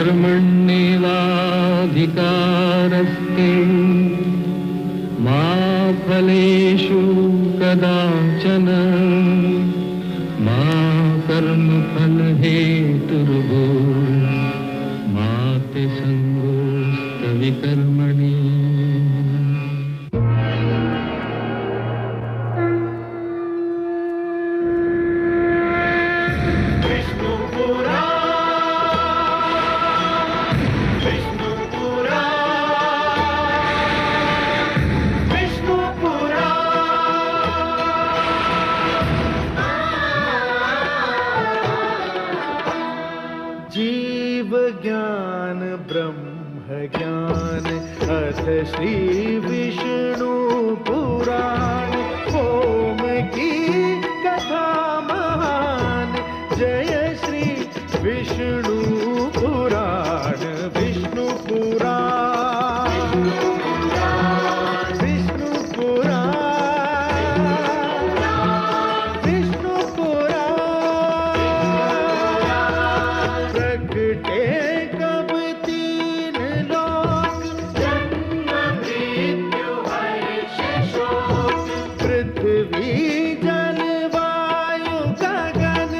कर्मण्येवाधिकारस्ते मा फलेषु कदाचन मा कर्मफलहेतुर्भूः मा ते संगोऽस्तविकर्मणि। श्री विष्णु पुराण ओम की कथा महान। जय श्री विष्णु पुराण विष्णु पुराण विष्णु पुराण विष्णु पुराण। प्रगटे कब तीन लोक पृथ्वी जल वायु गगन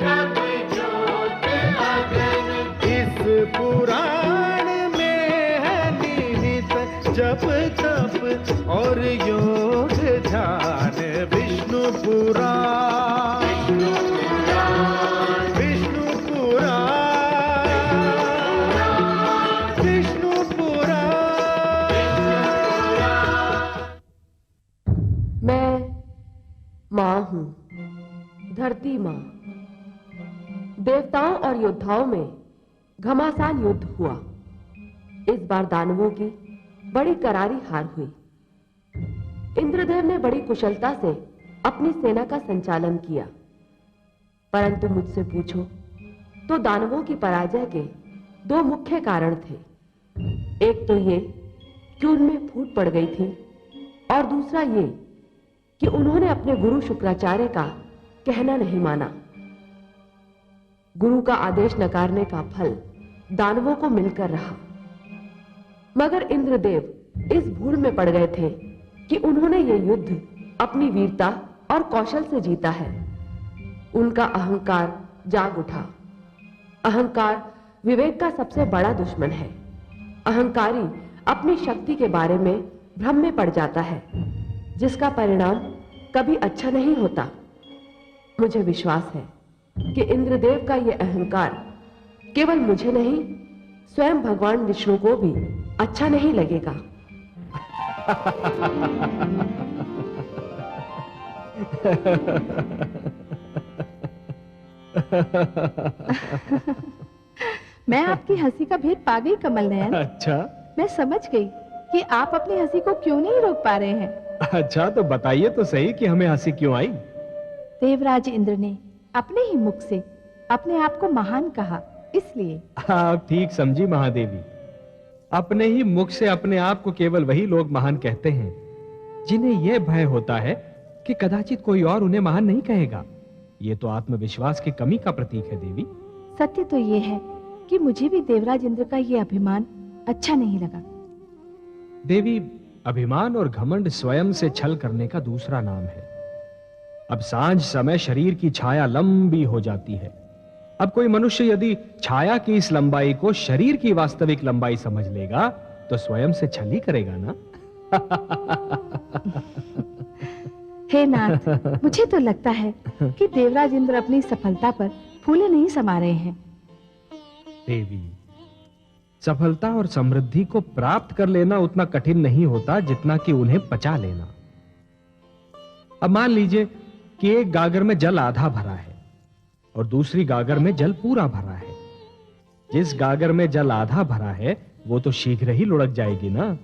कब ज्योत अगन। इस पुराण में है निहित जप तप और योग ध्यान। विष्णु पुराण विष्णु पुराण विष्णु पुराण। मैं माँ हूं, धरती माँ। देवताओं और योद्धाओं में घमासान युद्ध हुआ। इस बार दानवों की बड़ी करारी हार हुई। इंद्रदेव ने बड़ी कुशलता से अपनी सेना का संचालन किया, परंतु मुझसे पूछो तो दानवों की पराजय के दो मुख्य कारण थे। एक तो ये कि उनमें फूट पड़ गई थी, और दूसरा ये कि उन्होंने अपने गुरु शुक्राचार्य का कहना नहीं माना। गुरु का आदेश नकारने का फल दानवों को मिलकर रहा, मगर इंद्रदेव इस भूल में पड़ गए थे कि उन्होंने ये युद्ध अपनी वीरता और कौशल से जीता है। उनका अहंकार जाग उठा। अहंकार विवेक का सबसे बड़ा दुश्मन है। अहंकारी अपनी शक्ति के बारे में भ्रम में पड़ जाता है, जिसका परिणाम कभी अच्छा नहीं होता। मुझे विश्वास है कि इंद्रदेव का यह अहंकार केवल मुझे नहीं, स्वयं भगवान विष्णु को भी अच्छा नहीं लगेगा। मैं आपकी हंसी का भेद पा गई कमल नयन। अच्छा, मैं समझ गई कि आप अपनी हंसी को क्यों नहीं रोक पा रहे हैं। अच्छा तो बताइए तो सही कि हमें हंसी क्यों आई। देवराज इंद्र ने अपने ही मुख से अपने आप को महान कहा, इसलिए। आप ठीक समझी महादेवी। अपने ही मुख से अपने आप को केवल वही लोग महान कहते हैं जिन्हें यह भय होता है कि कदाचित कोई और उन्हें महान नहीं कहेगा। ये तो आत्मविश्वास की कमी का प्रतीक है देवी। सत्य तो ये है कि मुझे भी देवराज इंद्र का ये अभिमान अच्छा नहीं लगा। देवी, अभिमान और घमंड स्वयं से छल करने का दूसरा नाम है। अब सांझ समय शरीर की छाया लंबी हो जाती है। अब कोई मनुष्य यदि छाया की इस लंबाई को शरीर की वास्तविक लंबाई समझ लेगा तो स्वयं से छल ही करेगा ना। हे नाथ, मुझे तो लगता है कि देवराज इंद्र अपनी सफलता पर फूले नहीं समा रहे हैं। देवी, सफलता और समृद्धि को प्राप्त कर लेना उतना कठिन नहीं होता जितना कि उन्हें पचा लेना। अब मान लीजिए कि एक गागर में जल आधा भरा है और दूसरी गागर में जल पूरा भरा है। जिस गागर में जल आधा भरा है वो तो शीघ्र ही लुढ़क जाएगी ना।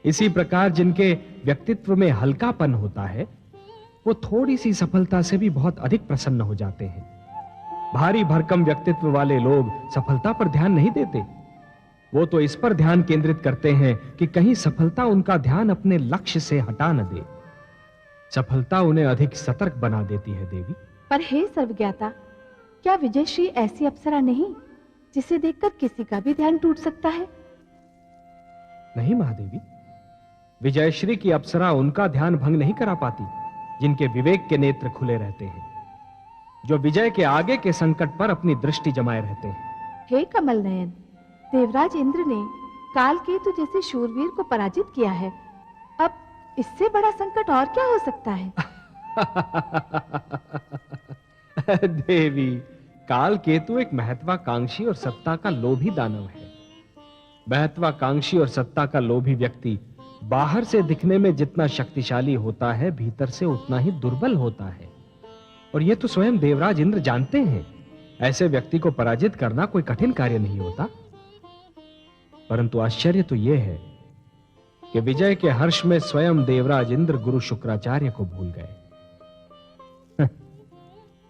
इसी प्रकार जिनके व्यक्तित्व में हल्कापन होता है वो थोड़ी सी सफलता से भी बहुत अधिक प्रसन्न हो जाते हैं। भारी भरकम व्यक्तित्व वाले लोग सफलता पर ध्यान नहीं देते। वो तो इस पर ध्यान केंद्रित करते हैं कि कहीं सफलता उनका ध्यान अपने लक्ष्य से हटा न दे। सफलता उन्हें अधिक सतर्क बना देती है देवी। पर हे सर्वज्ञाता, क्या विजयश्री ऐसी अप्सरा नहीं जिसे देखकर किसी का भी ध्यान टूट सकता है? नहीं महादेवी, विजयश्री की अप्सरा उनका ध्यान भंग नहीं करा पाती जिनके विवेक के नेत्र खुले रहते हैं, जो विजय के आगे के संकट पर अपनी दृष्टि जमाए रहते हैं। हे कमल नयन, देवराज इंद्र ने कालकेतु जैसे शूरवीर को पराजित किया है। अब इससे बड़ा संकट और क्या हो सकता है? देवी, कालकेतु एक महत्वाकांक्षी और सत्ता का लोभी दानव है। महत्वाकांक्षी और सत्ता का लोभी व्यक्ति बाहर से दिखने में जितना शक्तिशाली होता है, भीतर से उतना ही दुर्बल होता है। और यह तो स्वयं देवराज इंद्र जानते हैं। ऐसे व्यक्ति को पराजित करना कोई कठिन कार्य नहीं होता। परंतु आश्चर्य तो यह है कि विजय के हर्ष में स्वयं देवराज इंद्र गुरु शुक्राचार्य को भूल गए।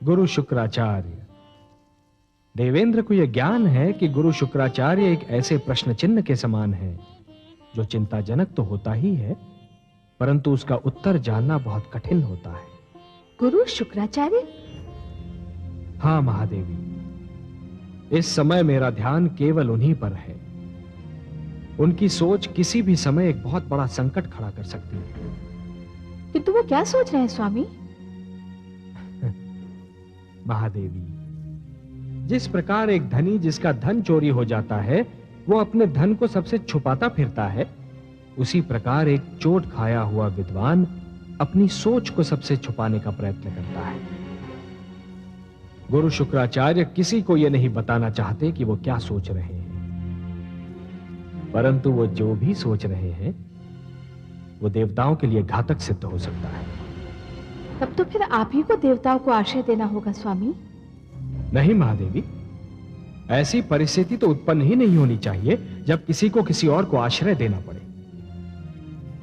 गुरु शुक्राचार्य, देवेंद्र को यह ज्ञान है कि गुरु शुक्राचार्य एक ऐसे प्रश्न चिन्ह के समान है जो चिंताजनक तो होता ही है, परंतु उसका उत्तर जानना बहुत कठिन होता है। गुरु शुक्राचार्य? हां महादेवी, इस समय मेरा ध्यान केवल उन्हीं पर है। उनकी सोच किसी भी समय एक बहुत बड़ा संकट खड़ा कर सकती है। किंतु वो क्या सोच रहे हैं स्वामी? महादेवी, जिस प्रकार एक धनी जिसका धन चोरी हो जाता है वो अपने धन को सबसे छुपाता फिरता है, उसी प्रकार एक चोट खाया हुआ विद्वान अपनी सोच को सबसे छुपाने का प्रयत्न करता है। गुरु शुक्राचार्य किसी को यह नहीं बताना चाहते कि वो क्या सोच रहे हैं, परंतु वो जो भी सोच रहे हैं वो देवताओं के लिए घातक सिद्ध हो सकता है। तब तो फिर आप ही को देवताओं को आश्रय देना होगा स्वामी। नहीं महादेवी, ऐसी परिस्थिति तो उत्पन्न ही नहीं होनी चाहिए जब किसी को किसी और को आश्रय देना पड़े।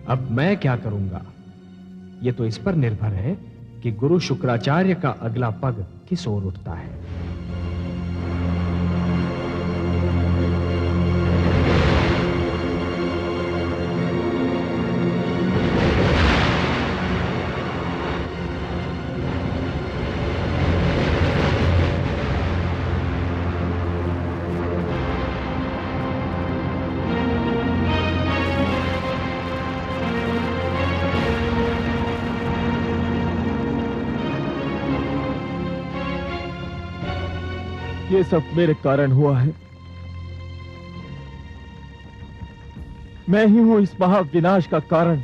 अब मैं क्या करूंगा, यह तो इस पर निर्भर है कि गुरु शुक्राचार्य का अगला पग किस ओर उठता है। ये सब मेरे कारण हुआ है। मैं ही हूं इस महाविनाश का कारण।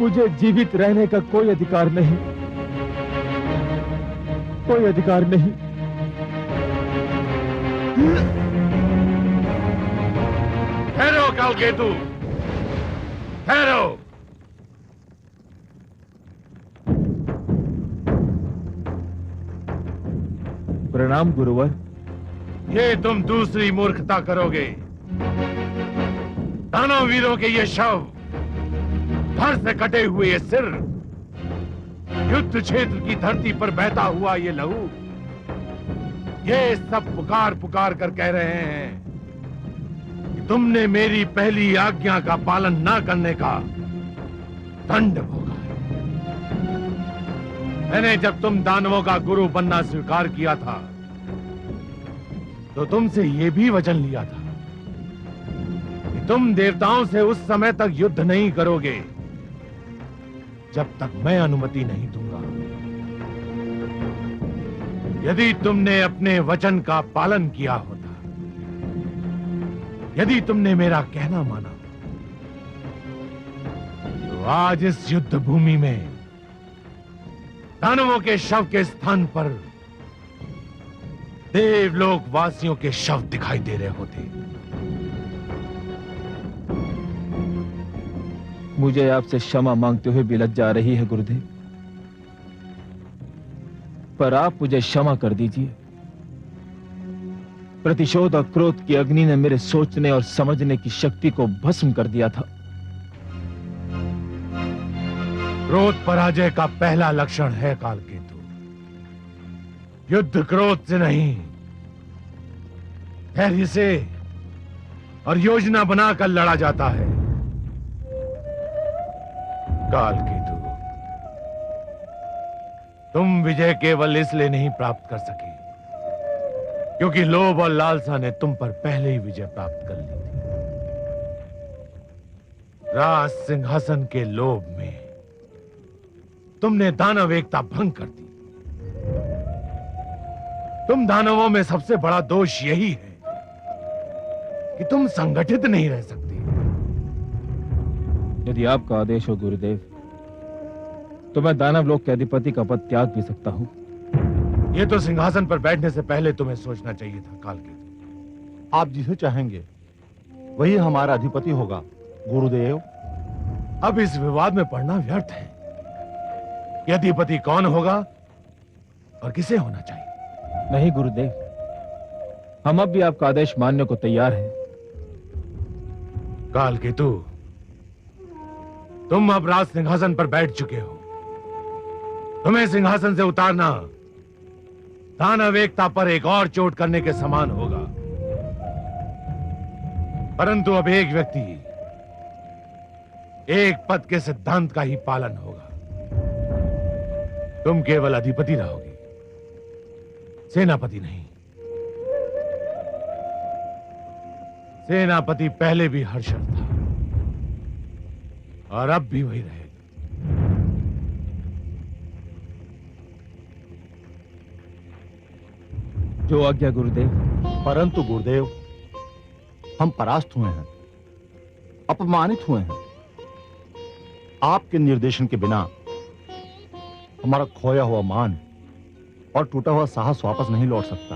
मुझे जीवित रहने का कोई अधिकार नहीं, कोई अधिकार नहीं। ठहरो कालकेतु, ठहरो। प्रणाम गुरुवर। ये तुम दूसरी मूर्खता करोगे। दानव वीरों के ये शव, धड़ से कटे हुए ये सिर, युद्ध क्षेत्र की धरती पर बहता हुआ ये लहू, ये सब पुकार पुकार कर कह रहे हैं कि तुमने मेरी पहली आज्ञा का पालन न करने का दंड भोगा है। मैंने जब तुम दानवों का गुरु बनना स्वीकार किया था तो तुमसे यह भी वचन लिया था कि तुम देवताओं से उस समय तक युद्ध नहीं करोगे जब तक मैं अनुमति नहीं दूंगा। यदि तुमने अपने वचन का पालन किया होता, यदि तुमने मेरा कहना माना, तो आज इस युद्ध भूमि में दानवों के शव के स्थान पर देवलोक वासियों के शव दिखाई दे रहे होते। मुझे आपसे क्षमा मांगते हुए भी लज्जा आ रही है गुरुदेव, पर आप मुझे क्षमा कर दीजिए। प्रतिशोध और क्रोध की अग्नि ने मेरे सोचने और समझने की शक्ति को भस्म कर दिया था। क्रोध पराजय का पहला लक्षण है कालकेतु। युद्ध क्रोध से नहीं, धैर्य से और योजना बनाकर लड़ा जाता है। कालकेतु, तुम विजय केवल इसलिए नहीं प्राप्त कर सके क्योंकि लोभ और लालसा ने तुम पर पहले ही विजय प्राप्त कर ली थी। राज सिंहासन के लोभ में तुमने दानव एकता भंग कर दी। तुम दानवों में सबसे बड़ा दोष यही है कि तुम संगठित नहीं रह सकते। यदि आपका आदेश हो गुरुदेव, तो मैं दानव लोक के अधिपति का पद त्याग भी सकता हूं। यह तो सिंहासन पर बैठने से पहले तुम्हें सोचना चाहिए था कालकेतु। आप जिसे चाहेंगे वही हमारा अधिपति होगा गुरुदेव। अब इस विवाद में पड़ना व्यर्थ है कि अधिपति कौन होगा और किसे होना चाहिए। नहीं गुरुदेव, हम अब भी आपका आदेश मानने को तैयार हैं। कालकेतु, तुम अब राज सिंहासन पर बैठ चुके हो। तुम्हें सिंहासन से उतारना दानव एकता पर एक और चोट करने के समान होगा। परंतु अब एक व्यक्ति एक पद के सिद्धांत का ही पालन होगा। तुम केवल अधिपति रहोगे, सेनापति नहीं। सेनापति पहले भी हर्षद था और अब भी वही रहेगा। जो आज्ञा गुरुदेव। परंतु गुरुदेव, हम परास्त हुए हैं, अपमानित हुए हैं। आपके निर्देशन के बिना हमारा खोया हुआ मान और टूटा हुआ साहस वापस नहीं लौट सकता।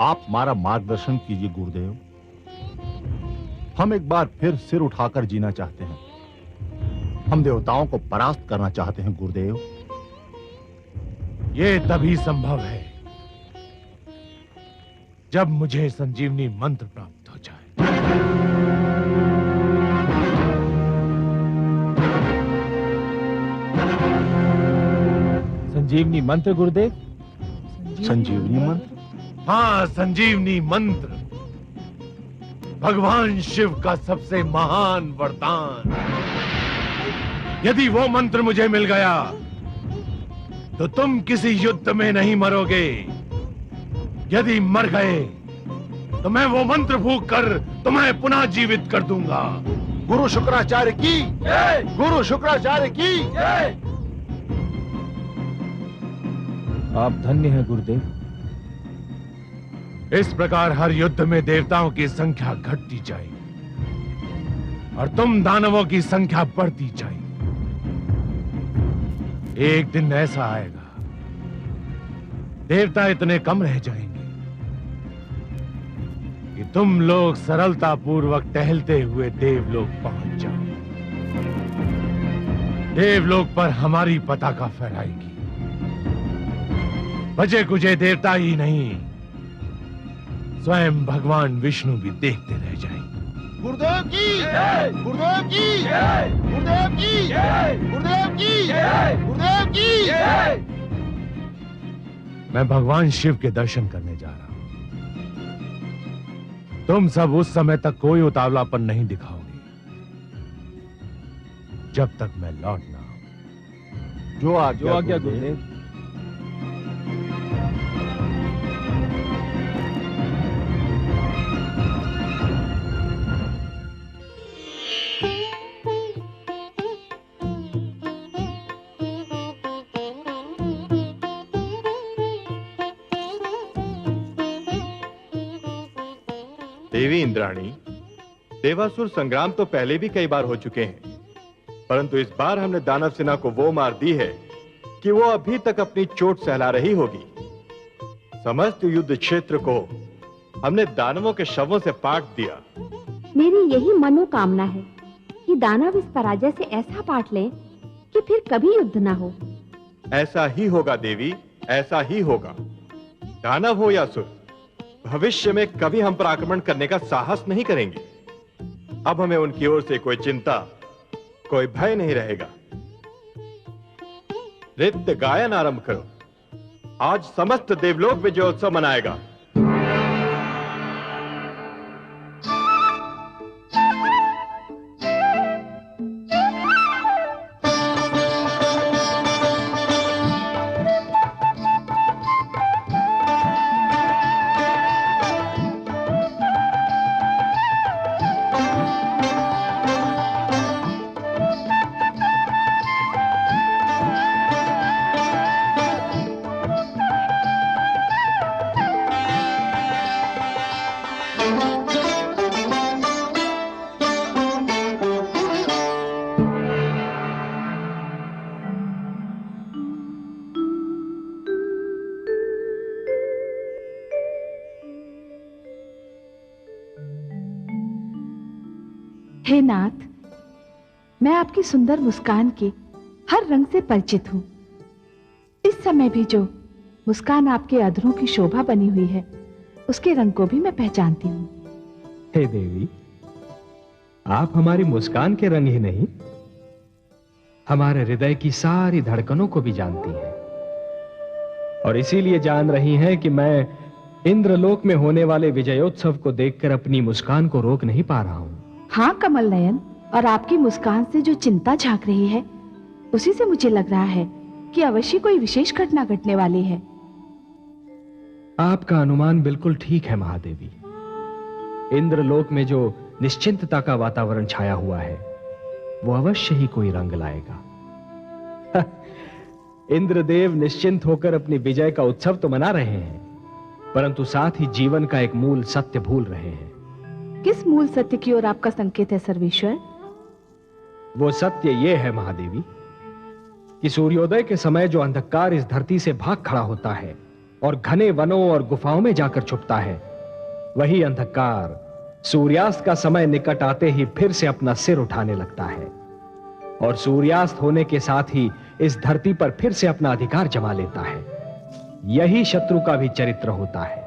आप हमारा मार्गदर्शन कीजिए गुरुदेव। हम एक बार फिर सिर उठाकर जीना चाहते हैं। हम देवताओं को परास्त करना चाहते हैं गुरुदेव। यह तभी संभव है जब मुझे संजीवनी मंत्र प्राप्त हो जाए। संजीवनी मंत्र गुरुदेव? संजीवनी मंत्र? हाँ, संजीवनी मंत्र भगवान शिव का सबसे महान वरदान। यदि वो मंत्र मुझे मिल गया तो तुम किसी युद्ध में नहीं मरोगे। यदि मर गए तो मैं वो मंत्र फूंक कर तुम्हें पुनः जीवित कर दूंगा। गुरु शुक्राचार्य की जय! गुरु शुक्राचार्य की जय! आप धन्य हैं गुरुदेव। इस प्रकार हर युद्ध में देवताओं की संख्या घटती जाएगी और तुम दानवों की संख्या बढ़ती जाएगी। एक दिन ऐसा आएगा, देवता इतने कम रह जाएंगे कि तुम लोग सरलता पूर्वक टहलते हुए देवलोक पहुंच जाओ। देवलोक पर हमारी पताका फहराएगी। बचे कुचे देवता ही नहीं, स्वयं भगवान विष्णु भी देखते रह जाएंगे। गुरुदेव की जय! गुरुदेव की जय! गुरुदेव की जय! गुरुदेव की जय! गुरुदेव की जय! मैं भगवान शिव के दर्शन करने जा रहा हूं। तुम सब उस समय तक कोई उतावलापन नहीं दिखाओगे जब तक मैं लौट ना आऊं। जो आज्ञा गुरुदेव। देवी इंद्राणी, देवासुर संग्राम तो पहले भी कई बार हो चुके हैं, परंतु इस बार हमने दानव सेना को वो मार दी है कि वो अभी तक अपनी चोट सहला रही होगी। समस्त युद्ध क्षेत्र को हमने दानवों के शवों से पाट दिया। मेरी यही मनोकामना है कि दानव इस पराजय से ऐसा पाट लें कि फिर कभी युद्ध ना हो। ऐसा ही होगा देवी, ऐसा ही होगा। दानव हो या असुर, भविष्य में कभी हम पर आक्रमण करने का साहस नहीं करेंगे। अब हमें उनकी ओर से कोई चिंता, कोई भय नहीं रहेगा। नृत्य गायन आरंभ करो। आज समस्त देवलोक विजयोत्सव मनाएगा। हे नाथ, मैं आपकी सुंदर मुस्कान के हर रंग से परिचित हूँ। इस समय भी जो मुस्कान आपके अधरों की शोभा बनी हुई है, उसके रंग को भी मैं पहचानती हूँ। हे देवी, आप हमारी मुस्कान के रंग ही नहीं, हमारे हृदय की सारी धड़कनों को भी जानती हैं, और इसीलिए जान रही हैं कि मैं इंद्रलोक में होने वाले विजयोत्सव को देखकर अपनी मुस्कान को रोक नहीं पा रहा हूं। हाँ कमल नयन, और आपकी मुस्कान से जो चिंता झांक रही है, उसी से मुझे लग रहा है कि अवश्य कोई विशेष घटना घटने वाली है। आपका अनुमान बिल्कुल ठीक है महादेवी। इंद्रलोक में जो निश्चिंतता का वातावरण छाया हुआ है, वो अवश्य ही कोई रंग लाएगा। इंद्रदेव निश्चिंत होकर अपनी विजय का उत्सव तो मना रहे हैं, परंतु साथ ही जीवन का एक मूल सत्य भूल रहे हैं। किस मूल सत्य की ओर आपका संकेत है सर्वेश्वर? वो सत्य ये है महादेवी कि सूर्योदय के समय जो अंधकार इस धरती से भाग खड़ा होता है और घने वनों और गुफाओं में जाकर छुपता है, वही अंधकार सूर्यास्त का समय निकट आते ही फिर से अपना सिर उठाने लगता है, और सूर्यास्त होने के साथ ही इस धरती पर फिर से अपना अधिकार जमा लेता है। यही शत्रु का भी चरित्र होता है।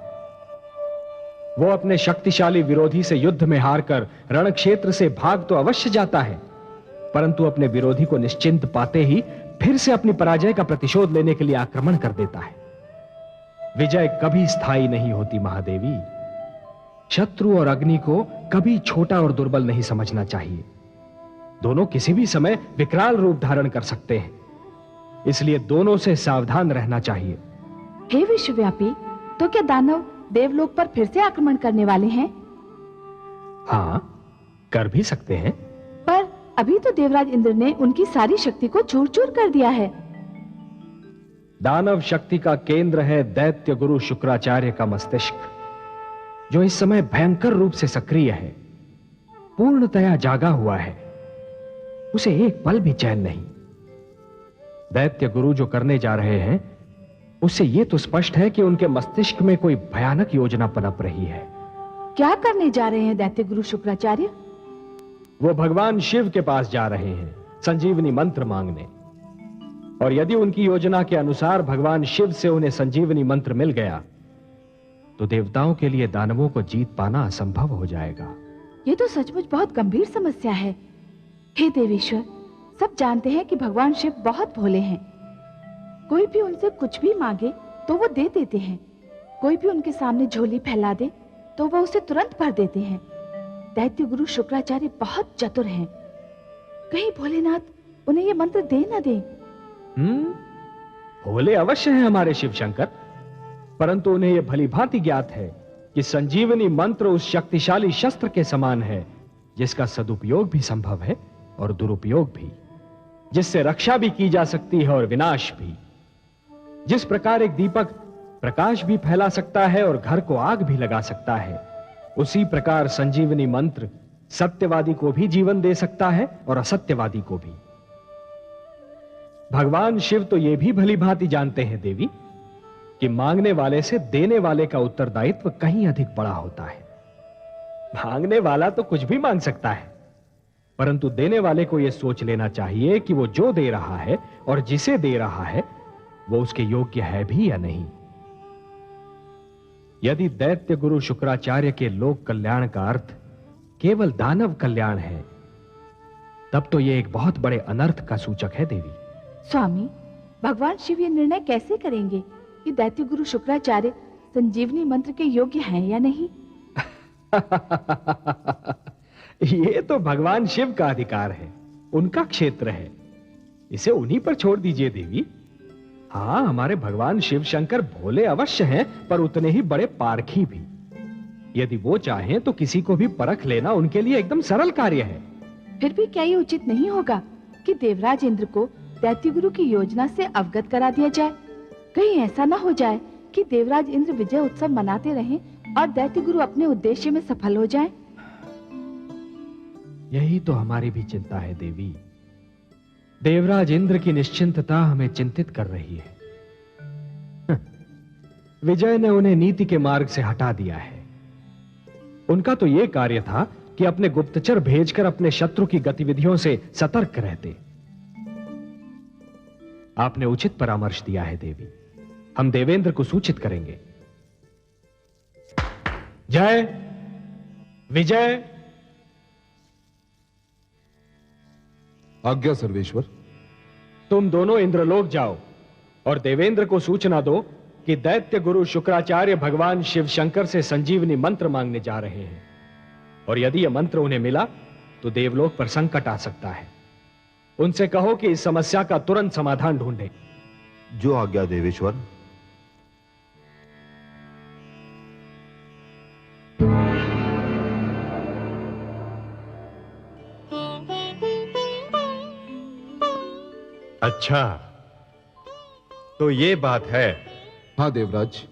वो अपने शक्तिशाली विरोधी से युद्ध में हारकर रण क्षेत्र से भाग तो अवश्य जाता है, परंतु अपने विरोधी को निश्चिंत पाते ही फिर से अपनी पराजय का प्रतिशोध लेने के लिए आक्रमण कर देता है। विजय कभी स्थायी नहीं होती महादेवी। शत्रु और अग्नि को कभी छोटा और दुर्बल नहीं समझना चाहिए। दोनों किसी भी समय विकराल रूप धारण कर सकते हैं, इसलिए दोनों से सावधान रहना चाहिए। हे विश्वव्यापी, तो क्या दानव देवलोक पर फिर से आक्रमण करने वाले हैं? हाँ, कर भी सकते हैं, पर अभी तो देवराज इंद्र ने उनकी सारी शक्ति को चूर चूर कर दिया है। दानव शक्ति का केंद्र है दैत्य गुरु शुक्राचार्य का मस्तिष्क, जो इस समय भयंकर रूप से सक्रिय है, पूर्णतया जागा हुआ है। उसे एक पल भी चैन नहीं। दैत्य गुरु जो करने जा रहे हैं, उससे यह तो स्पष्ट है कि उनके मस्तिष्क में कोई भयानक योजना पनप रही है। क्या करने जा रहे हैं दैत्य गुरु शुक्राचार्य? वो भगवान शिव के पास जा रहे हैं संजीवनी मंत्र मांगने, और यदि उनकी योजना के अनुसार भगवान शिव से उन्हें संजीवनी मंत्र मिल गया, तो देवताओं के लिए दानवों को जीत पाना असंभव हो जाएगा। ये तो सचमुच बहुत गंभीर समस्या है। हे देवेश्वर, सब जानते हैं कि भगवान शिव बहुत भोले हैं। कोई भी उनसे कुछ भी मांगे तो वो दे देते हैं। कोई भी उनके सामने झोली फैला दे तो वो उसे तुरंत भर देते हैं। दैत्य गुरु शुक्राचार्य बहुत चतुर हैं। कहीं भोलेनाथ उन्हें ये मंत्र दे न दे। भोले अवश्य हैं हमारे शिव शंकर, परंतु उन्हें यह भली भांति ज्ञात है कि संजीवनी मंत्र उस शक्तिशाली शस्त्र के समान है, जिसका सदुपयोग भी संभव है और दुरुपयोग भी, जिससे रक्षा भी की जा सकती है और विनाश भी। जिस प्रकार एक दीपक प्रकाश भी फैला सकता है और घर को आग भी लगा सकता है, उसी प्रकार संजीवनी मंत्र सत्यवादी को भी जीवन दे सकता है और असत्यवादी को भी। भगवान शिव तो यह भी भली भांति जानते हैं देवी कि मांगने वाले से देने वाले का उत्तरदायित्व कहीं अधिक बड़ा होता है। मांगने वाला तो कुछ भी मांग सकता है, परंतु देने वाले को यह सोच लेना चाहिए कि वो जो दे रहा है और जिसे दे रहा है वो उसके योग्य है भी या नहीं। यदि दैत्य गुरु शुक्राचार्य के लोक कल्याण का अर्थ केवल दानव कल्याण है, तब तो यह एक बहुत बड़े अनर्थ का सूचक है देवी। स्वामी, भगवान शिव ये निर्णय कैसे करेंगे कि दैत्य गुरु शुक्राचार्य संजीवनी मंत्र के योग्य हैं या नहीं? ये तो भगवान शिव का अधिकार है, उनका क्षेत्र है, इसे उन्हीं पर छोड़ दीजिए देवी। हाँ, हमारे भगवान शिव शंकर भोले अवश्य हैं, पर उतने ही बड़े पारखी भी। यदि वो चाहें तो किसी को भी परख लेना उनके लिए एकदम सरल कार्य है। फिर भी क्या ये उचित नहीं होगा कि देवराज इंद्र को दैत्य गुरु की योजना से अवगत करा दिया जाए? कहीं ऐसा ना हो जाए कि देवराज इंद्र विजय उत्सव मनाते रहें और दैत्य गुरु अपने उद्देश्य में सफल हो जाएं। यही तो हमारी भी चिंता है देवी। देवराज इंद्र की निश्चिंतता हमें चिंतित कर रही है। विजय ने उन्हें नीति के मार्ग से हटा दिया है। उनका तो यह कार्य था कि अपने गुप्तचर भेजकर अपने शत्रु की गतिविधियों से सतर्क रहते। आपने उचित परामर्श दिया है देवी, हम देवेंद्र को सूचित करेंगे। जय विजय। आज्ञा सर्वेश्वर। तुम दोनों इंद्रलोक जाओ और देवेंद्र को सूचना दो कि दैत्य गुरु शुक्राचार्य भगवान शिव शंकर से संजीवनी मंत्र मांगने जा रहे हैं, और यदि यह मंत्र उन्हें मिला तो देवलोक पर संकट आ सकता है। उनसे कहो कि इस समस्या का तुरंत समाधान ढूंढें। जो आज्ञा देवेश्वर। अच्छा, तो ये बात है। हाँ देवराज,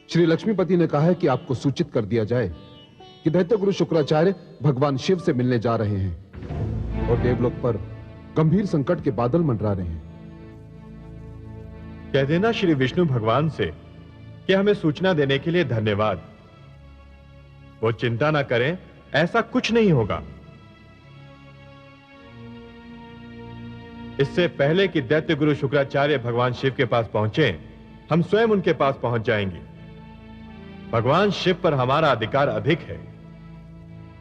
श्री लक्ष्मीपति ने कहा है कि आपको सूचित कर दिया जाए कि दैत्य गुरु शुक्राचार्य भगवान शिव से मिलने जा रहे हैं और देवलोक पर गंभीर संकट के बादल मंडरा रहे हैं। कह देना श्री विष्णु भगवान से कि हमें सूचना देने के लिए धन्यवाद। वो चिंता ना करें, ऐसा कुछ नहीं होगा। इससे पहले कि दैत्य गुरु शुक्राचार्य भगवान शिव के पास पहुंचे, हम स्वयं उनके पास पहुंच जाएंगे। भगवान शिव पर हमारा अधिकार अधिक है।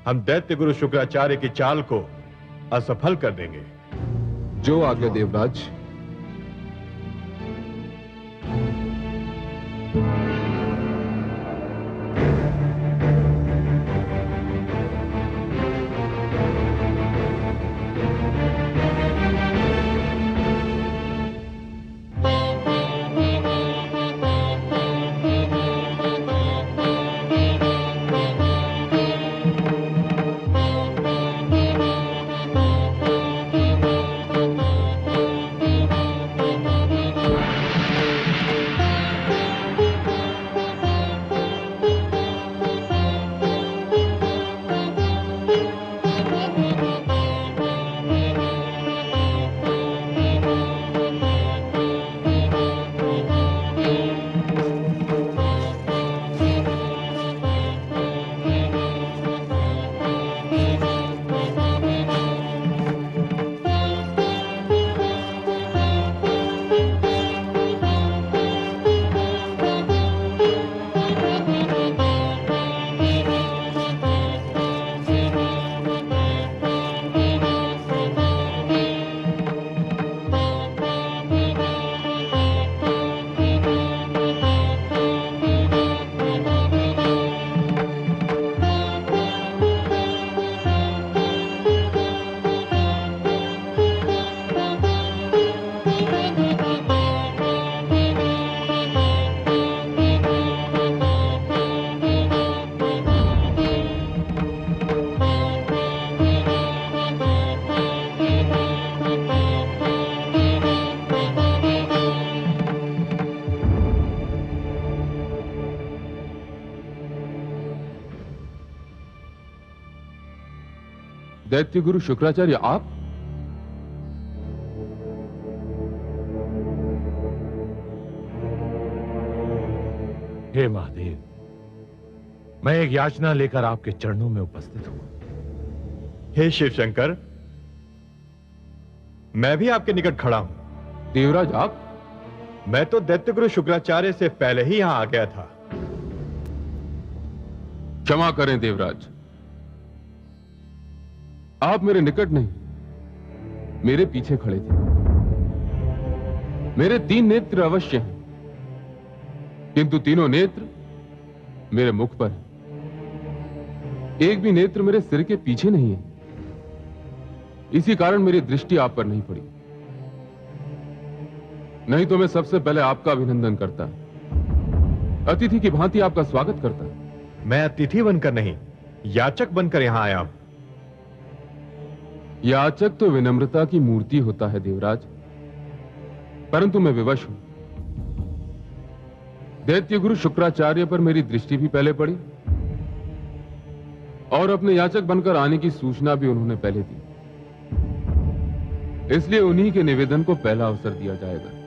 हम दैत्य गुरु शुक्राचार्य की चाल को असफल कर देंगे। जो आज्ञा देवराज। दैत्य गुरु शुक्राचार्य आप? हे महादेव, मैं एक याचना लेकर आपके चरणों में उपस्थित हूं। हे शिव शंकर, मैं भी आपके निकट खड़ा हूं। देवराज आप? मैं तो दैत्य गुरु शुक्राचार्य से पहले ही यहां आ गया था। क्षमा करें देवराज, आप मेरे निकट नहीं, मेरे पीछे खड़े थे। मेरे 3 नेत्र अवश्य हैं, किंतु तीनों नेत्र मेरे मुख पर हैं। एक भी नेत्र मेरे सिर के पीछे नहीं है। इसी कारण मेरी दृष्टि आप पर नहीं पड़ी। नहीं तो मैं सबसे पहले आपका अभिनंदन करता, अतिथि की भांति आपका स्वागत करता। मैं अतिथि बनकर नहीं, याचक बनकर यहां आया हूं। याचक तो विनम्रता की मूर्ति होता है देवराज, परंतु मैं विवश हूं। दैत्य गुरु शुक्राचार्य पर मेरी दृष्टि भी पहले पड़ी और अपने याचक बनकर आने की सूचना भी उन्होंने पहले दी, इसलिए उन्हीं के निवेदन को पहला अवसर दिया जाएगा।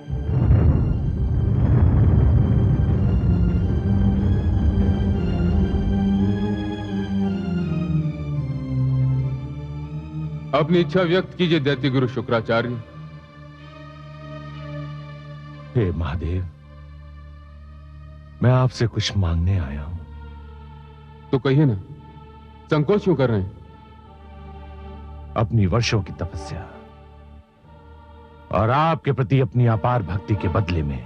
अपनी इच्छा व्यक्त कीजिए दैत्य गुरु शुक्राचार्य। हे महादेव, मैं आपसे कुछ मांगने आया हूं। तो कहिए ना, संकोच क्यों कर रहे हैं? अपनी वर्षों की तपस्या और आपके प्रति अपनी अपार भक्ति के बदले में,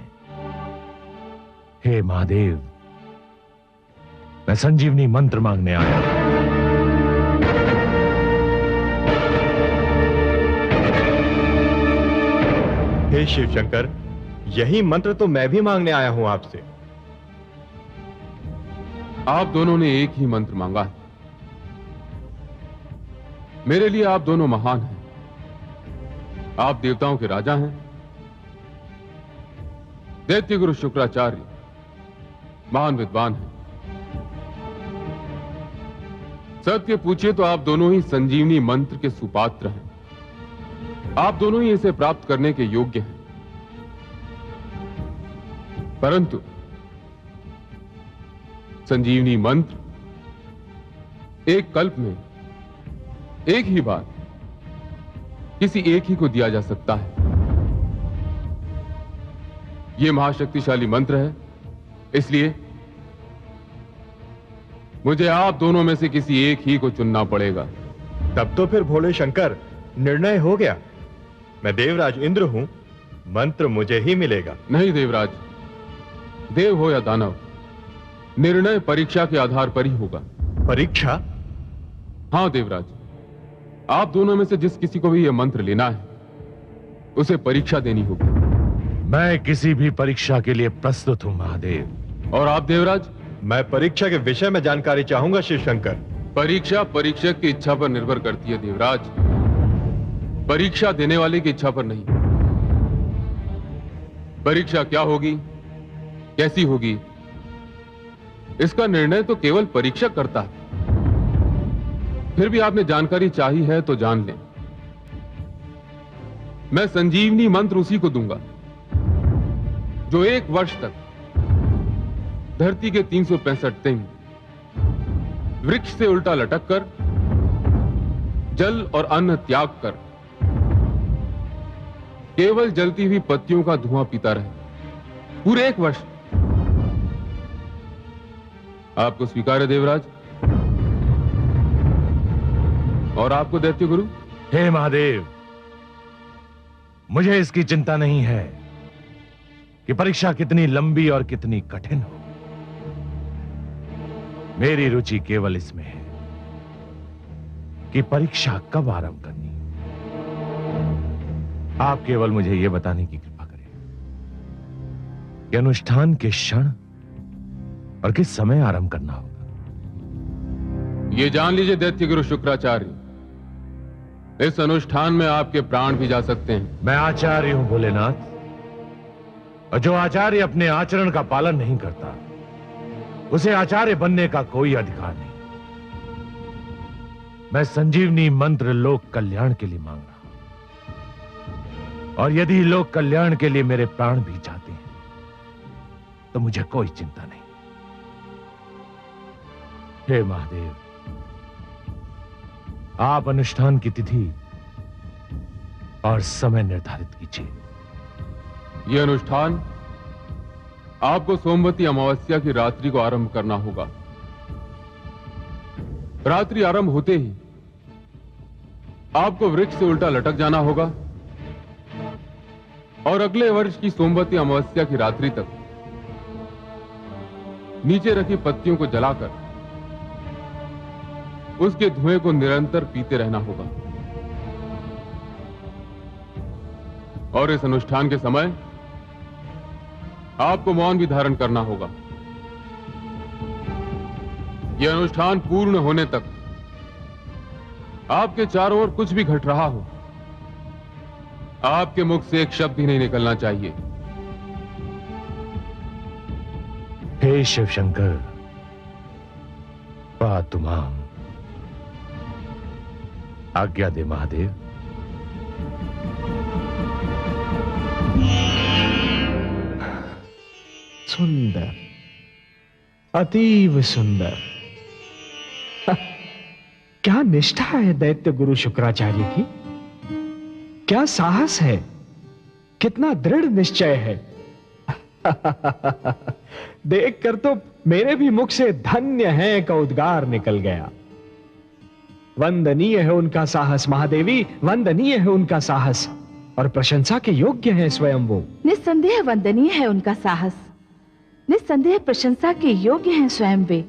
हे महादेव, मैं संजीवनी मंत्र मांगने आया हूं। हे शिव शंकर, यही मंत्र तो मैं भी मांगने आया हूं आपसे। आप दोनों ने एक ही मंत्र मांगा है। मेरे लिए आप दोनों महान हैं। आप देवताओं के राजा हैं। दैत्य गुरु शुक्राचार्य महान विद्वान हैं। सत्य पूछिए तो आप दोनों ही संजीवनी मंत्र के सुपात्र हैं। आप दोनों ही इसे प्राप्त करने के योग्य हैं। परंतु संजीवनी मंत्र एक कल्प में एक ही बार किसी एक ही को दिया जा सकता है। यह महाशक्तिशाली मंत्र है, इसलिए मुझे आप दोनों में से किसी एक ही को चुनना पड़ेगा। तब तो फिर भोले शंकर, निर्णय हो गया। मैं देवराज इंद्र हूं, मंत्र मुझे ही मिलेगा। नहीं देवराज, देव हो या दानव, निर्णय परीक्षा के आधार पर ही होगा। परीक्षा? हां देवराज, आप दोनों में से जिस किसी को भी यह मंत्र लेना है, उसे परीक्षा देनी होगी। मैं किसी भी परीक्षा के लिए प्रस्तुत हूं महादेव। और आप देवराज? मैं परीक्षा के विषय में जानकारी चाहूंगा शिव शंकर। परीक्षा परीक्षक की इच्छा पर निर्भर करती है देवराज, परीक्षा देने वाले की इच्छा पर नहीं। परीक्षा क्या होगी, कैसी होगी, इसका निर्णय तो केवल परीक्षक करता है। फिर भी आपने जानकारी चाही है तो जान लें। मैं संजीवनी मंत्र उसी को दूंगा जो 1 वर्ष तक धरती के 365 दिन वृक्ष से उल्टा लटक कर, जल और अन्न त्याग कर, केवल जलती हुई पत्तियों का धुआं पीता रहे पूरे 1 वर्ष। आपको स्वीकार है देवराज? और आपको दैत्य गुरु? हे महादेव, मुझे इसकी चिंता नहीं है कि परीक्षा कितनी लंबी और कितनी कठिन हो। मेरी रुचि केवल इसमें है कि परीक्षा कब आरंभ करनी। आप केवल मुझे यह बताने की कृपा करें कि अनुष्ठान के क्षण और किस समय आरंभ करना होगा। यह जान लीजिए दैत्य गुरु शुक्राचार्य, इस अनुष्ठान में आपके प्राण भी जा सकते हैं। मैं आचार्य हूं भोलेनाथ, और जो आचार्य अपने आचरण का पालन नहीं करता, उसे आचार्य बनने का कोई अधिकार नहीं। मैं संजीवनी मंत्र लोक कल्याण के लिए मांग रहा हूं, और यदि लोक कल्याण के लिए मेरे प्राण भी जाते हैं तो मुझे कोई चिंता नहीं। हे महादेव, आप अनुष्ठान की तिथि और समय निर्धारित कीजिए। यह अनुष्ठान आपको सोमवती अमावस्या की रात्रि को आरंभ करना होगा। रात्रि आरंभ होते ही आपको वृक्ष से उल्टा लटक जाना होगा और अगले वर्ष की सोमवती अमावस्या की रात्रि तक नीचे रखी पत्तियों को जलाकर उसके धुएं को निरंतर पीते रहना होगा। और इस अनुष्ठान के समय आपको मौन भी धारण करना होगा। यह अनुष्ठान पूर्ण होने तक आपके चारों ओर कुछ भी घट रहा हो, आपके मुख से एक शब्द भी नहीं निकलना चाहिए। हे शिव शंकर, पातु मां, आज्ञा दे महादेव। सुंदर, अतीव सुंदर। क्या निष्ठा है दैत्य गुरु शुक्राचार्य की, क्या साहस है, कितना दृढ़ निश्चय है। देखकर तो मेरे भी मुख से धन्य है का उद्गार निकल गया। वंदनीय है उनका साहस महादेवी, वंदनीय है उनका साहस, और प्रशंसा के योग्य हैं स्वयं वो। निस्संदेह वंदनीय है उनका साहस, निस्संदेह प्रशंसा के योग्य हैं स्वयं वे।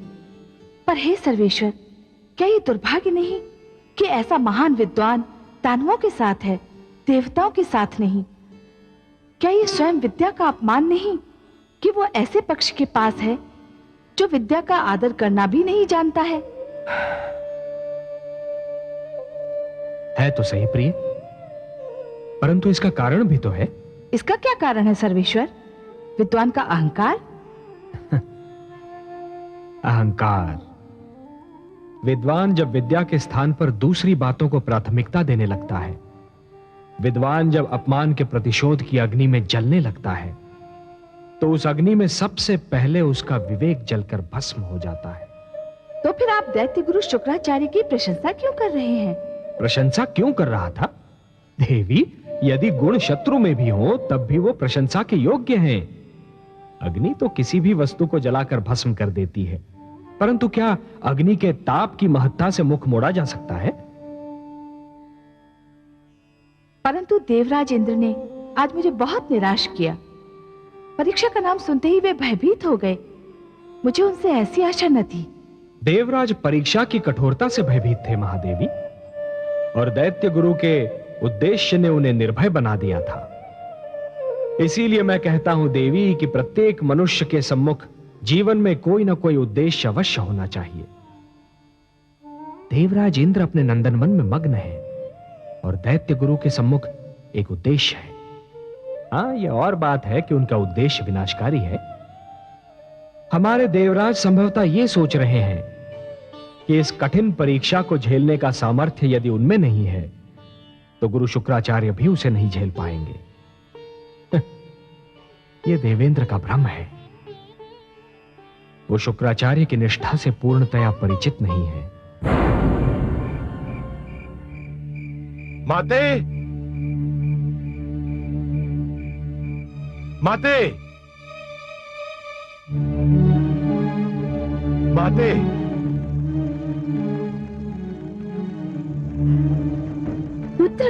पर हे सर्वेश्वर, क्या ये दुर्भाग्य नहीं कि ऐसा महान विद्वान दानवों के साथ है, देवताओं के साथ नहीं? क्या ये स्वयं विद्या का अपमान नहीं कि वो ऐसे पक्ष के पास है जो विद्या का आदर करना भी नहीं जानता है? है तो सही प्रिय, परंतु इसका कारण भी तो है। इसका क्या कारण है सर्वेश्वर? विद्वान का अहंकार? अहंकार। विद्वान जब विद्या के स्थान पर दूसरी बातों को प्राथमिकता देने लगता है, विद्वान जब अपमान के प्रतिशोध की अग्नि में जलने लगता है, तो उस अग्नि में सबसे पहले उसका विवेक जलकर भस्म हो जाता है। तो फिर आप दैत्य गुरु शुक्राचार्य की प्रशंसा क्यों कर रहे हैं? प्रशंसा क्यों कर रहा था देवी? यदि गुण शत्रु में भी हो तब भी वो प्रशंसा के योग्य हैं। अग्नि तो किसी भी वस्तु को जलाकर भस्म कर देती है, परंतु क्या अग्नि के ताप की महत्ता से मुख मोड़ा जा सकता है? परंतु देवराज इंद्र ने आज मुझे बहुत निराश किया। परीक्षा का नाम सुनते ही वे भयभीत हो गए। मुझे उनसे ऐसी आशा न थी। देवराज परीक्षा की कठोरता से भयभीत थे महादेवी, और दैत्य गुरु के उद्देश्य ने उन्हें निर्भय बना दिया था। इसीलिए मैं कहता हूं देवी कि प्रत्येक मनुष्य के सम्मुख जीवन में कोई ना कोई उद्देश्य अवश्य होना चाहिए। देवराज इंद्र अपने नंदनवन में मग्न है, और दैत्य गुरु के सम्मुख एक उद्देश्य है। हाँ, यह और बात है कि उनका उद्देश्य विनाशकारी है। हमारे देवराज संभवतः यह सोच रहे हैं कि इस कठिन परीक्षा को झेलने का सामर्थ्य यदि उनमें नहीं है, तो गुरु शुक्राचार्य भी उसे नहीं झेल पाएंगे। यह देवेंद्र का भ्रम है। वो शुक्राचार्य की निष्ठा से पूर्णतया परिचित नहीं है। माते, माते, माते, पुत्र,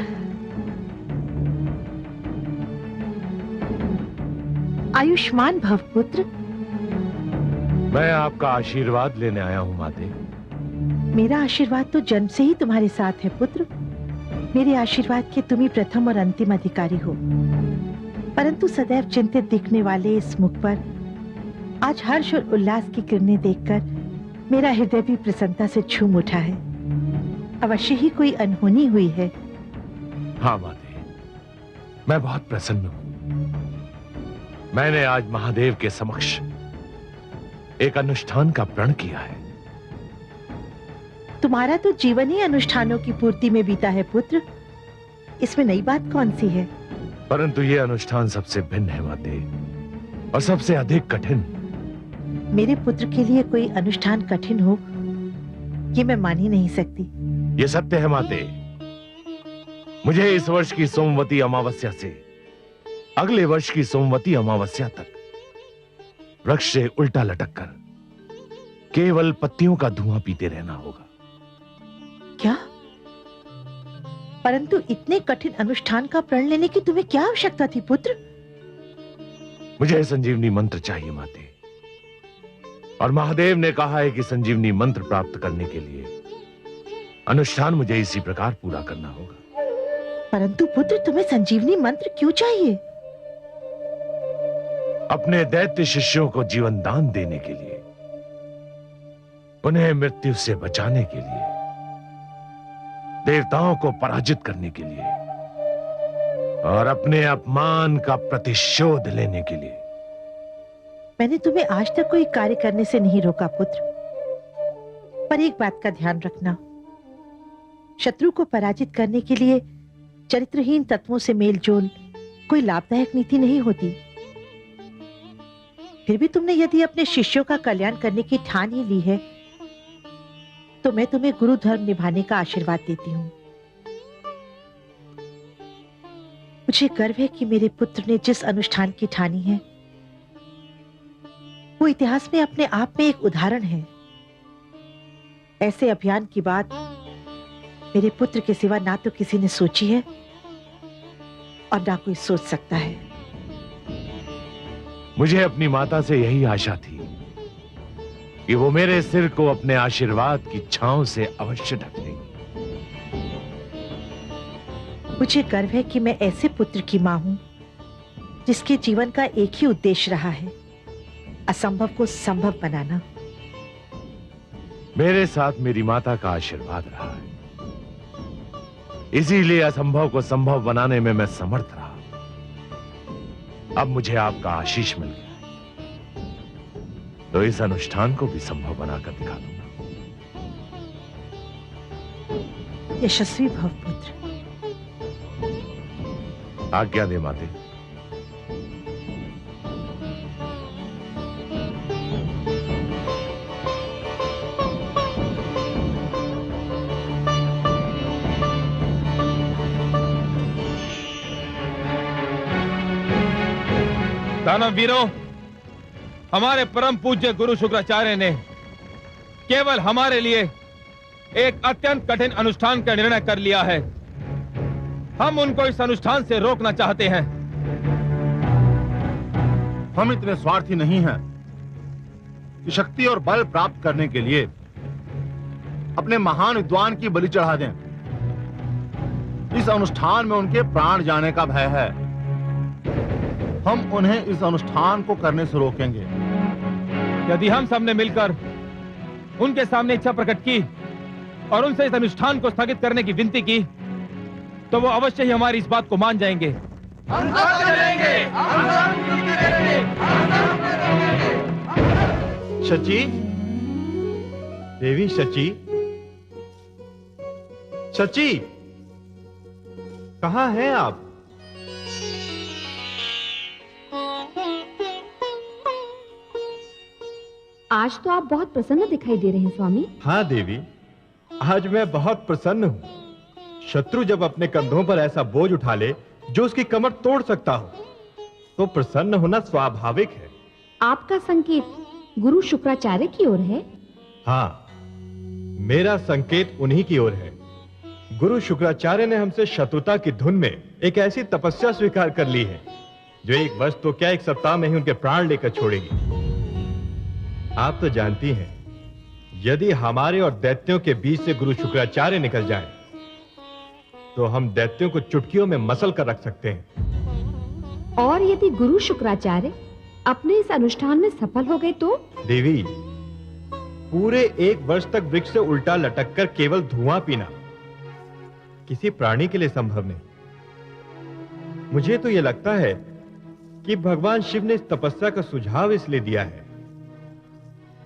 आयुष्मान भव पुत्र। मैं आपका आशीर्वाद लेने आया हूं माते। मेरा आशीर्वाद तो जन्म से ही तुम्हारे साथ है पुत्र। मेरे आशीर्वाद के तुम ही प्रथम और अंतिम अधिकारी हो। परंतु सदैव चिंतित दिखने वाले इस मुख पर आज हर्ष और उल्लास की किरणें देखकर मेरा हृदय भी प्रसन्नता से झूम उठा है। अवश्य ही कोई अनहोनी हुई है। हाँ माते, मैं बहुत प्रसन्न हूं। मैंने आज महादेव के समक्ष एक अनुष्ठान का प्रण किया है। तुम्हारा तो जीवन ही अनुष्ठानों की पूर्ति में बीता है पुत्र। इसमें नई बात कौन सी है? परंतु यह अनुष्ठान सबसे भिन्न है माते, और सबसे अधिक कठिन। मेरे पुत्र के लिए कोई अनुष्ठान कठिन हो, ये मैं मान ही नहीं सकती। यह सत्य है माते। मुझे इस वर्ष की सोमवती अमावस्या से अगले वर्ष की सोमवती अमावस्या तक वृक्ष से उल्टा लटककर केवल पत्तियों का धुआं पीते रहना होगा। क्या? परंतु इतने कठिन अनुष्ठान का प्रण लेने की तुम्हें क्या आवश्यकता थी पुत्र? मुझे संजीवनी मंत्र चाहिए माते, और महादेव ने कहा है कि संजीवनी मंत्र प्राप्त करने के लिए अनुष्ठान मुझे इसी प्रकार पूरा करना होगा। परंतु पुत्र, तुम्हें संजीवनी मंत्र क्यों चाहिए? अपने दैत्य शिष्यों को जीवन दान देने के लिए, उन्हें मृत्यु से बचाने के लिए, देवताओं को पराजित करने के लिए, और अपने अपमान का प्रतिशोध लेने के लिए। मैंने तुम्हें आज तक कोई कार्य करने से नहीं रोका पुत्र, पर एक बात का ध्यान रखना। शत्रु को पराजित करने के लिए चरित्रहीन तत्वों से मेलजोल कोई लाभदायक नीति नहीं होती। फिर भी तुमने यदि अपने शिष्यों का कल्याण करने की ठान ही ली है, तो मैं तुम्हें गुरु धर्म निभाने का आशीर्वाद देती हूँ। मुझे गर्व है कि मेरे पुत्र ने जिस अनुष्ठान की ठानी है वो इतिहास में अपने आप में एक उदाहरण है। ऐसे अभियान की बात मेरे पुत्र के सिवा ना तो किसी ने सोची है और ना कोई सोच सकता है। मुझे अपनी माता से यही आशा थी कि वो मेरे सिर को अपने आशीर्वाद की छांव से अवश्य ढक लेंगी। मुझे गर्व है कि मैं ऐसे पुत्र की मां हूं जिसके जीवन का एक ही उद्देश्य रहा है, असंभव को संभव बनाना। मेरे साथ मेरी माता का आशीर्वाद रहा है, इसीलिए असंभव को संभव बनाने में मैं समर्थ रहा। अब मुझे आपका आशीष मिल गया है, तो इस अनुष्ठान को भी संभव बनाकर दिखा दूंगा। यशस्वी भव पुत्र। आज्ञा दे माते। दानव वीरों, हमारे परम पूज्य गुरु शुक्राचार्य ने केवल हमारे लिए एक अत्यंत कठिन अनुष्ठान का निर्णय कर लिया है। हम उनको इस अनुष्ठान से रोकना चाहते हैं। हम इतने स्वार्थी नहीं हैं कि शक्ति और बल प्राप्त करने के लिए अपने महान विद्वान की बलि चढ़ा दें। इस अनुष्ठान में उनके प्राण जाने का भय है। हम उन्हें इस अनुष्ठान को करने से रोकेंगे। यदि हम सबने मिलकर उनके सामने इच्छा प्रकट की और उनसे इस अनुष्ठान को स्थगित करने की विनती की, तो वो अवश्य ही हमारी इस बात को मान जाएंगे। हम सब चलेंगे, शची, देवी शची, शची, कहां हैं आप? आज तो आप बहुत प्रसन्न दिखाई दे रहे हैं स्वामी। हाँ देवी, आज मैं बहुत प्रसन्न हूं। शत्रु जब अपने कंधों पर ऐसा बोझ उठा ले जो उसकी कमर तोड़ सकता हो, तो प्रसन्न होना स्वाभाविक है। आपका संकेत गुरु शुक्राचार्य की ओर है? हाँ, मेरा संकेत उन्हीं की ओर है। गुरु शुक्राचार्य ने हमसे शत्रुता की धुन में एक ऐसी तपस्या स्वीकार कर ली है जो एक वर्ष तो क्या, एक सप्ताह में ही उनके प्राण लेकर छोड़ेगी। आप तो जानती हैं, यदि हमारे और दैत्यों के बीच से गुरु शुक्राचार्य निकल जाएं, तो हम दैत्यों को चुटकियों में मसल कर रख सकते हैं। और यदि गुरु शुक्राचार्य अपने इस अनुष्ठान में सफल हो गए तो? देवी, पूरे एक वर्ष तक वृक्ष से उल्टा लटक कर केवल धुआं पीना किसी प्राणी के लिए संभव नहीं। मुझे तो यह लगता है कि भगवान शिव ने इस तपस्या का सुझाव इसलिए दिया है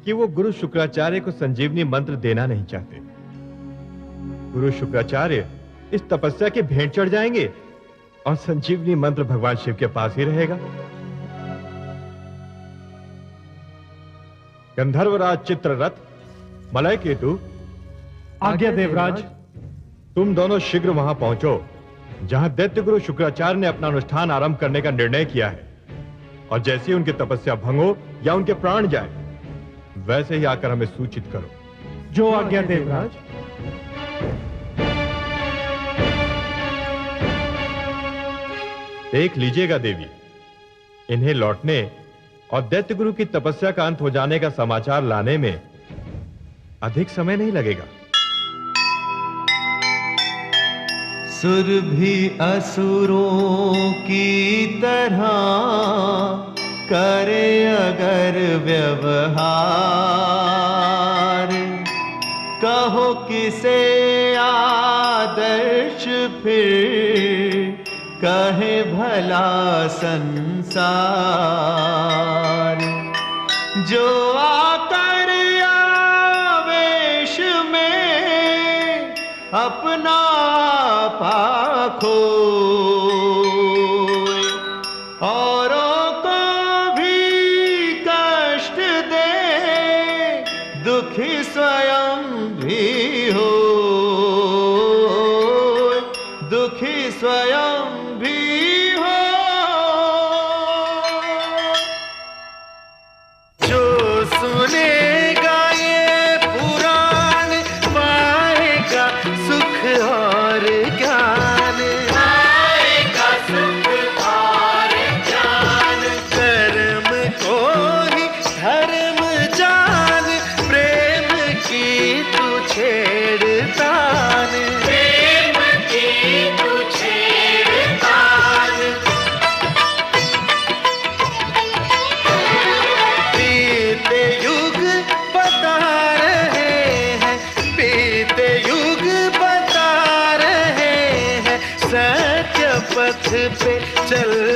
कि वो गुरु शुक्राचार्य को संजीवनी मंत्र देना नहीं चाहते। गुरु शुक्राचार्य इस तपस्या के भेंट चढ़ जाएंगे और संजीवनी मंत्र भगवान शिव के पास ही रहेगा। गंधर्वराज चित्ररथ, मलय केतु, आज्ञा देवराज। तुम दोनों शीघ्र वहां पहुंचो जहां दैत्य गुरु शुक्राचार्य ने अपना अनुष्ठान आरंभ करने का निर्णय किया है, और जैसे ही उनकी तपस्या भंग हो या उनके प्राण जाए, वैसे ही आकर हमें सूचित करो। जो आज्ञा देवराज। देख लीजिएगा देवी, इन्हें लौटने और दैत्य गुरु की तपस्या का अंत हो जाने का समाचार लाने में अधिक समय नहीं लगेगा। सुर भी असुरों की तरह करे अगर व्यवहार, कहो किसे आदर्श फिर कहे भला संसार। जो आकर आवेश में अपना पाखो, औरों को भी कष्ट दे, दुखी स्वयं भी पे चल